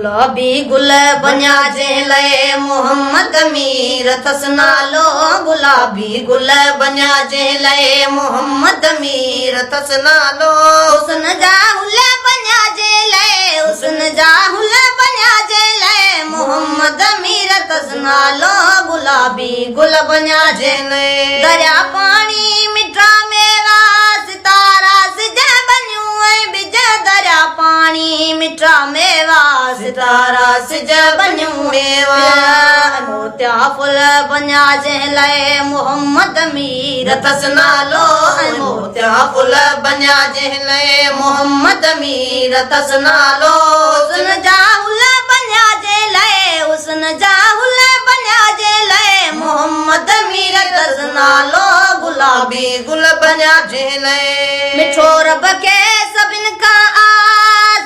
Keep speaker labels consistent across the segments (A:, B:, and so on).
A: गुलाबी गुल बन्या जे लए मोहम्मद मीर अथस नालो गुलाबी गुल बन्या जे लए मोहम्मद मीर अथस नालो हुस्न जा हुल बन्या जे लए हुस्न जा हुल बन्या जे लए मोहम्मद मीर अथस नालो गुलाबी गुल बन्या जे लए दरिया पानी मिठा मेवा सितारा सिज बन्यूं ऐं बिज दरिया पानी मिठा मेवा सितारा सिज बन्यूं मेवा मोतिया फुल बन्या जे लए मोहम्मद मीर अथस नालो मोतिया फुल बन्या जे लए मोहम्मद मीर अथस नालो हुस्न जा हुल बन्या जे लए हुस्न जा हुल बन्या जे लए मोहम्मद मीर अथस नालो गुलाबी गुल बन्या जे लए मिठो रब के सभिन खां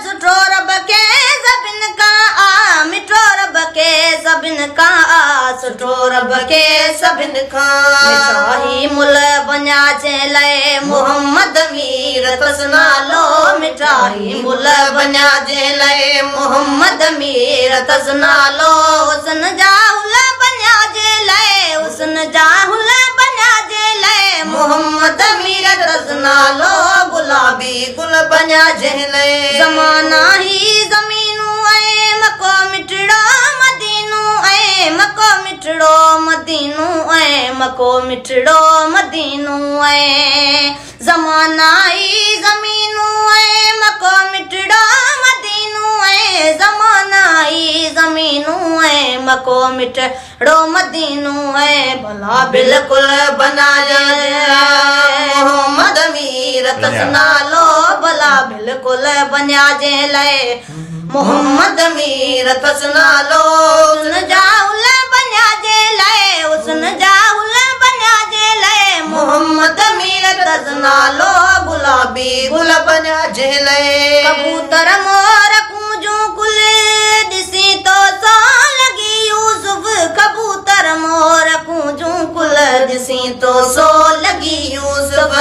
A: सुठो रब के सभिन खां मिठो रब के सभिन खां सुठो रब के सभिन खां मिठाई मुल बन्या जे लए मोहम्मद मीर अथस नालो मिठाई मुल बन्या जे लए मोहम्मद मीर अथस नालो हुस्न जा हुल बन्या जे लए हुस्न जा हुल बन्या जे लए मोहम्मद मीर अथस नालो गुलाबी गुल बन्या जे लए ज़माना ही ज़मीनूं ऐं मको मिठड़ो मदीनूं ऐं मको मिठड़ो मदीनूं ऐं मको मिठड़ो मदीनूं ऐं ज़माना ही ज़मीनूं ऐं मको मिठड़ो मदीनूं ऐं ज़माना ही ज़मीनूं ऐं मको मिठड़ो मदीनूं ऐं भला बिल्कुल बनाया मोहम्मद मीर अथस नालो भला बिल्कुल बन्या जे लए मोहम्मद मीर अथस नालो हुस्न जा हुल बन्या जे लए हुस्न जा हुल बन्या जे लए मोहम्मद मीर अथस नालो गुलाबी गुल बन्या जे लए कबूतर मोर कूंजूं कुल ॾिसी तो सो लगी यूसुफ कबूतर मोर कूंजूं कुल ॾिसी तो सो लगी यूसुफ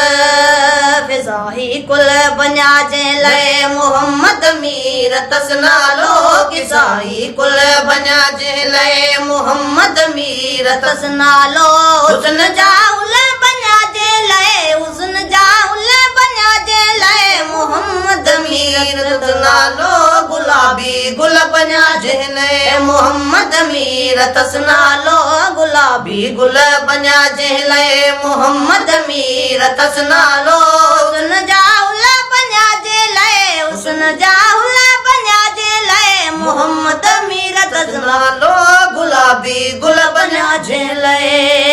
A: फिज़ाही कुल बन्या जे लए मोहम्मद मीर अथस नालो किसाई कुल बन्या जे लए मोहम्मद मीर अथस नालो हुस्न जा हुल बन्या जे लए हुस्न जा हुल बन्या जे लए मोहम्मद मीर अथस नालो गुलाबी गुल बन्या जे लए मोहम्मद मीर अथस नालो गुलाबी गुल बन्या जे लए मोहम्मद मीर अथस नालो हुस्न जा हुल बन्या जे लए हुस्न जा हुल बन्या जे लए मोहम्मद मीर अथस नालो गुलाबी गुल बन्या जे लए